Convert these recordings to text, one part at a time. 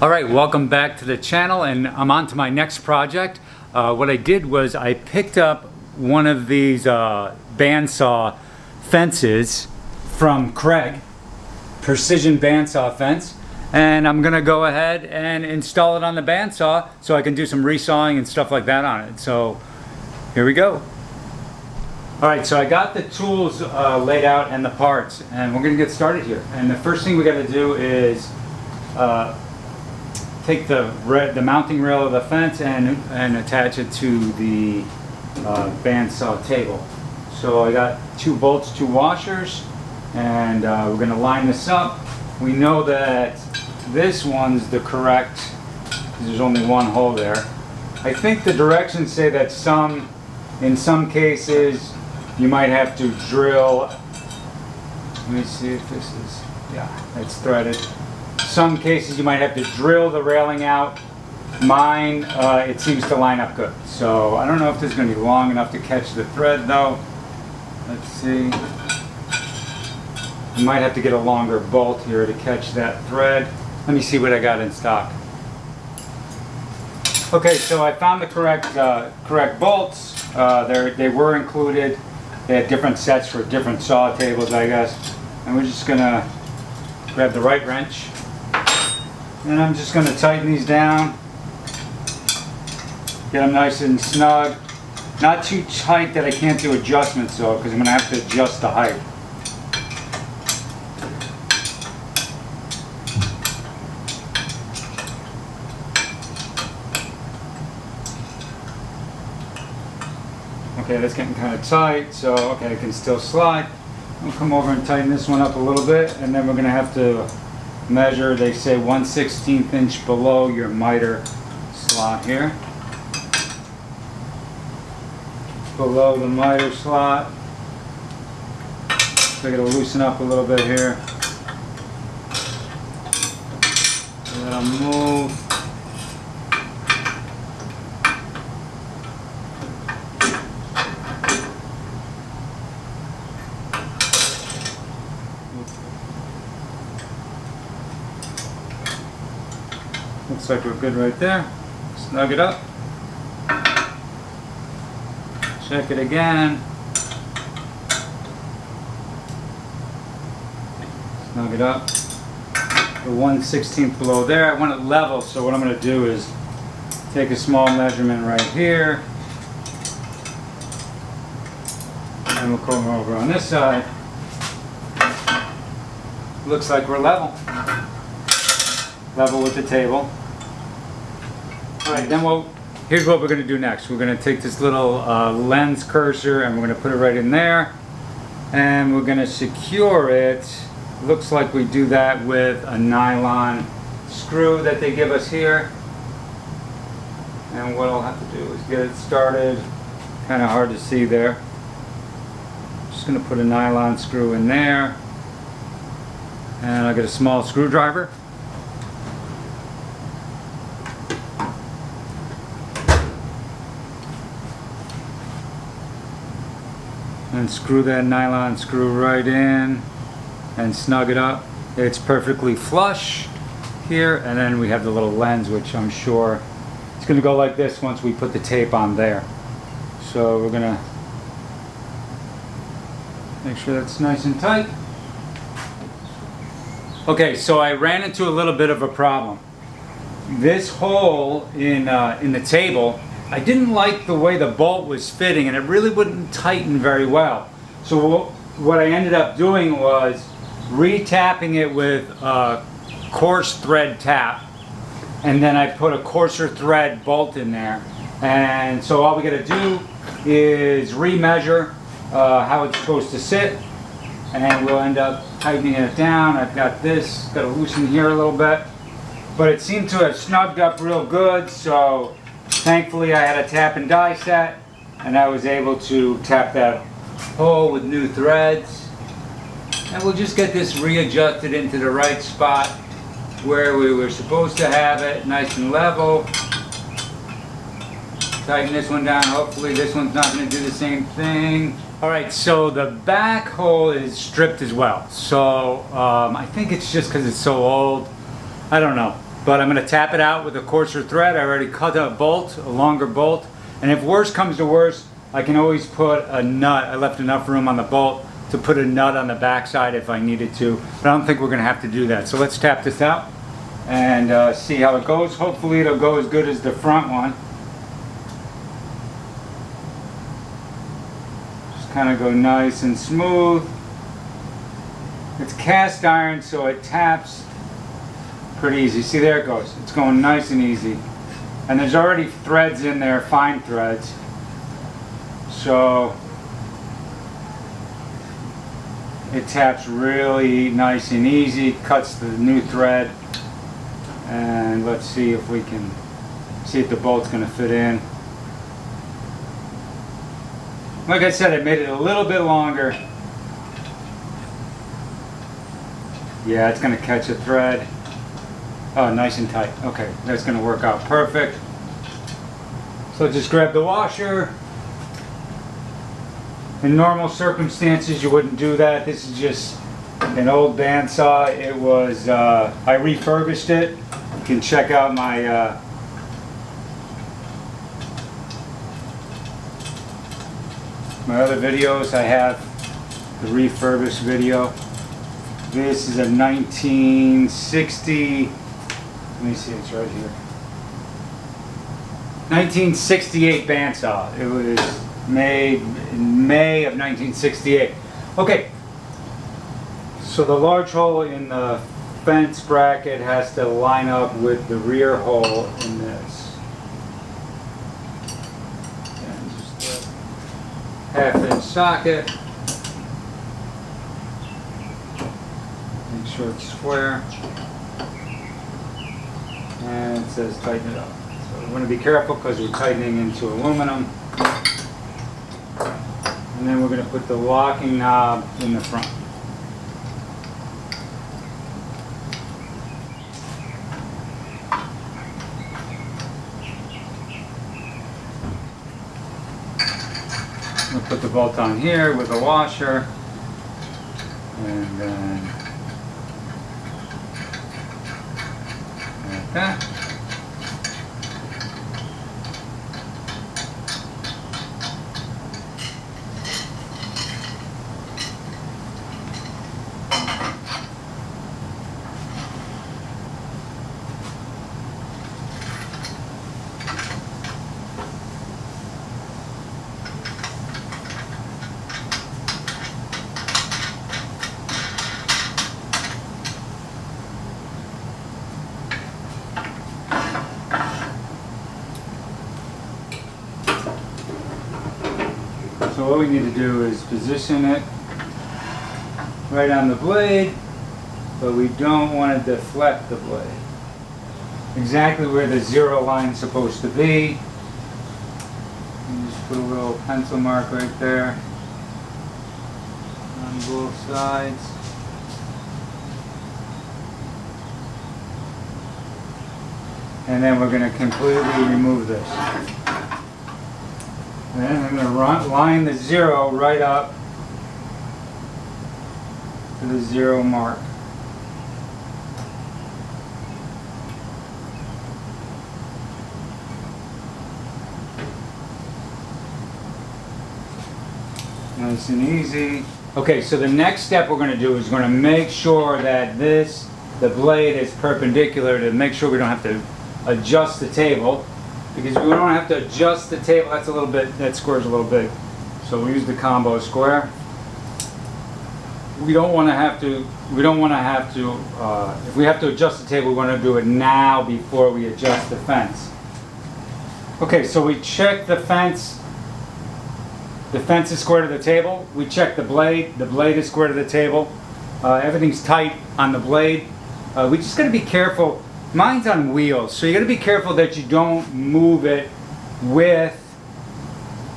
Alright, welcome back to the channel, and I'm on to my next project. What I did was I picked up one of these bandsaw fences from Kreg, precision bandsaw fence, and I'm gonna go ahead and install it on the bandsaw so I can do some resawing and stuff like that on it. So here we go. Alright, so I got the tools laid out and the parts, and we're gonna get started here. And the first thing we gotta do is take the mounting rail of the fence and attach it to the bandsaw table. So I got 2 bolts, 2 washers, and we're going to line this up. We know that this one's the correct, because there's only one hole there. I think the directions say that in some cases you might have to drill. Let me see if this is, yeah, it's threaded. Some cases you might have to drill the railing out. Mine, it seems to line up good. So I don't know if this is going to be long enough to catch the thread though. Let's see. I might have to get a longer bolt here to catch that thread. Let me see what I got in stock. Okay, so I found the correct bolts. They were included. They had different sets for different saw tables, I guess. And we're just going to grab the right wrench. And I'm just going to tighten these down, get them nice and snug. Not too tight that I can't do adjustments though, because I'm going to have to adjust the height. Okay, that's getting kind of tight, so okay, I can still slide. We'll come over and tighten this one up a little bit, and then we're going to have to measure, they say 1/16 inch below your miter slot here. Below the miter slot. So I gotta loosen up a little bit here. Let them move. Looks like we're good right there. Snug it up. Check it again. Snug it up. The 1/16 below there. I want it level, so what I'm going to do is take a small measurement right here. And we'll come over on this side. Looks like we're level. Level with the table. Alright, then here's what we're going to do next. We're going to take this little lens cursor and we're going to put it right in there. And we're going to secure it. Looks like we do that with a nylon screw that they give us here. And what I'll have to do is get it started. Kind of hard to see there. Just going to put a nylon screw in there. And I'll get a small screwdriver. And screw that nylon screw right in and snug it up. It's perfectly flush here, and then we have the little lens, which I'm sure it's going to go like this once we put the tape on there. So we're going to make sure that's nice and tight. Okay, so I ran into a little bit of a problem. This hole in the table, I didn't like the way the bolt was fitting, and it really wouldn't tighten very well. So what I ended up doing was re-tapping it with a coarse thread tap, and then I put a coarser thread bolt in there. And so all we got to do is re-measure how it's supposed to sit, and we'll end up tightening it down. I've got this, got to loosen here a little bit, but it seemed to have snugged up real good, so thankfully I had a tap and die set, and I was able to tap that hole with new threads. And we'll just get this readjusted into the right spot where we were supposed to have it, nice and level. Tighten this one down. Hopefully this one's not going to do the same thing. Alright, so the back hole is stripped as well. So I think it's just because it's so old. I don't know. but I'm going to tap it out with a coarser thread. I already cut a bolt, a longer bolt, and if worse comes to worse, I can always put a nut. I left enough room on the bolt to put a nut on the backside if I needed to, but I don't think we're going to have to do that. So let's tap this out and see how it goes. Hopefully it'll go as good as the front one. Just kind of go nice and smooth. It's cast iron, so it taps pretty easy. See, there it goes. It's going nice and easy. And there's already threads in there, fine threads. So it taps really nice and easy, cuts the new thread. And let's see if we can see if the bolt's going to fit in. Like I said, I made it a little bit longer. Yeah, it's going to catch a thread. Oh, nice and tight. Okay, that's going to work out perfect. So just grab the washer. In normal circumstances, you wouldn't do that. This is just an old bandsaw. It was, I refurbished it. You can check out my my other videos. I have the refurbished video. This is a 1960, let me see, it's right here. 1968 bandsaw. It was made in May of 1968. Okay, so the large hole in the fence bracket has to line up with the rear hole in this. And just a half-inch socket. Make sure it's square. And it says tighten it up. So we want to be careful because we're tightening into aluminum. And then we're going to put the locking knob in the front. We'll put the bolt on here with a washer. And then like that. So what we need to do is position it right on the blade, but we don't want to deflect the blade. Exactly where the zero line is supposed to be. And just put a little pencil mark right there on both sides. And then we're going to completely remove this. And then I'm going to line the zero right up to the zero mark. Nice and easy. Okay, so the next step we're going to do is we're going to make sure that the blade is perpendicular to make sure we don't have to adjust the table. Because we don't have to adjust the table, that square's a little big. So we use the combo square. We don't want to have to, if we have to adjust the table, we want to do it now before we adjust the fence. Okay, so we check the fence. The fence is square to the table. We check the blade is square to the table. Everything's tight on the blade. We just got to be careful. Mine's on wheels, so you got to be careful that you don't move it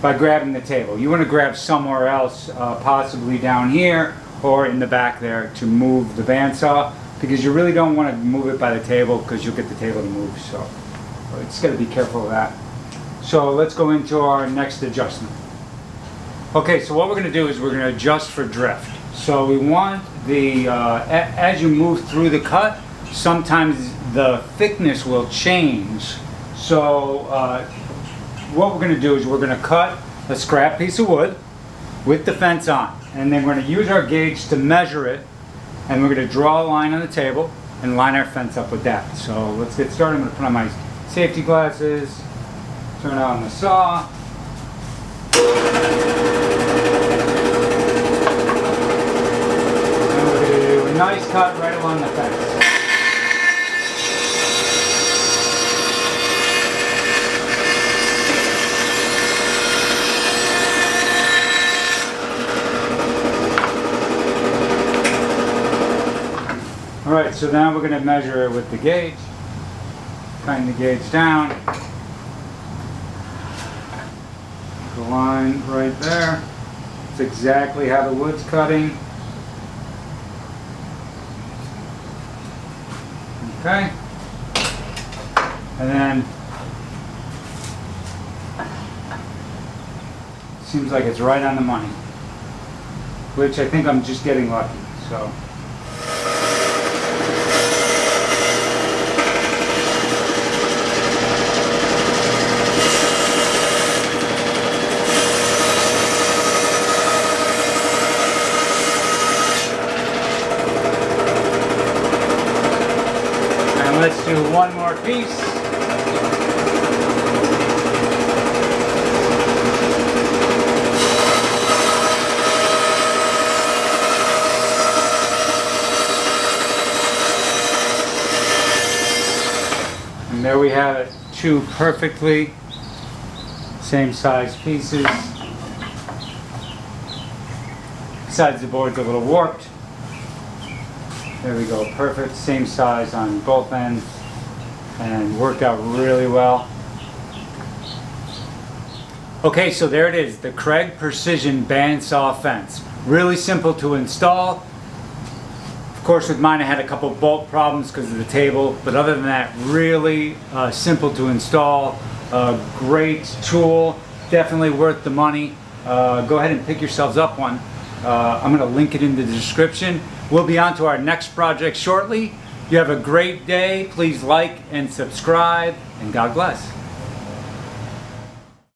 by grabbing the table. You want to grab somewhere else, possibly down here or in the back there, to move the bandsaw, because you really don't want to move it by the table because you'll get the table to move. So it's got to be careful of that. So let's go into our next adjustment. Okay, so what we're going to do is we're going to adjust for drift. So we want as you move through the cut, sometimes the thickness will change. So what we're going to do is we're going to cut a scrap piece of wood with the fence on, and then we're going to use our gauge to measure it, and we're going to draw a line on the table and line our fence up with that. So let's get started. I'm going to put on my safety glasses, turn on the saw. And we're going to do a nice cut right along the fence. Alright, so now we're going to measure it with the gauge. Tighten the gauge down. The line right there. It's exactly how the wood's cutting. Okay. And then seems like it's right on the money. Which I think I'm just getting lucky. So let's do one more piece. And there we have it, two perfectly same size pieces. Besides, the board's a little warped. There we go, perfect, same size on both ends, and worked out really well. Okay, so there it is, the Kreg Precision Bandsaw Fence. Really simple to install. Of course, with mine I had a couple bolt problems because of the table, but other than that, really simple to install. Great tool, definitely worth the money. Go ahead and pick yourselves up one. I'm going to link it in the description. We'll be on to our next project shortly. You have a great day. Please like and subscribe, and God bless.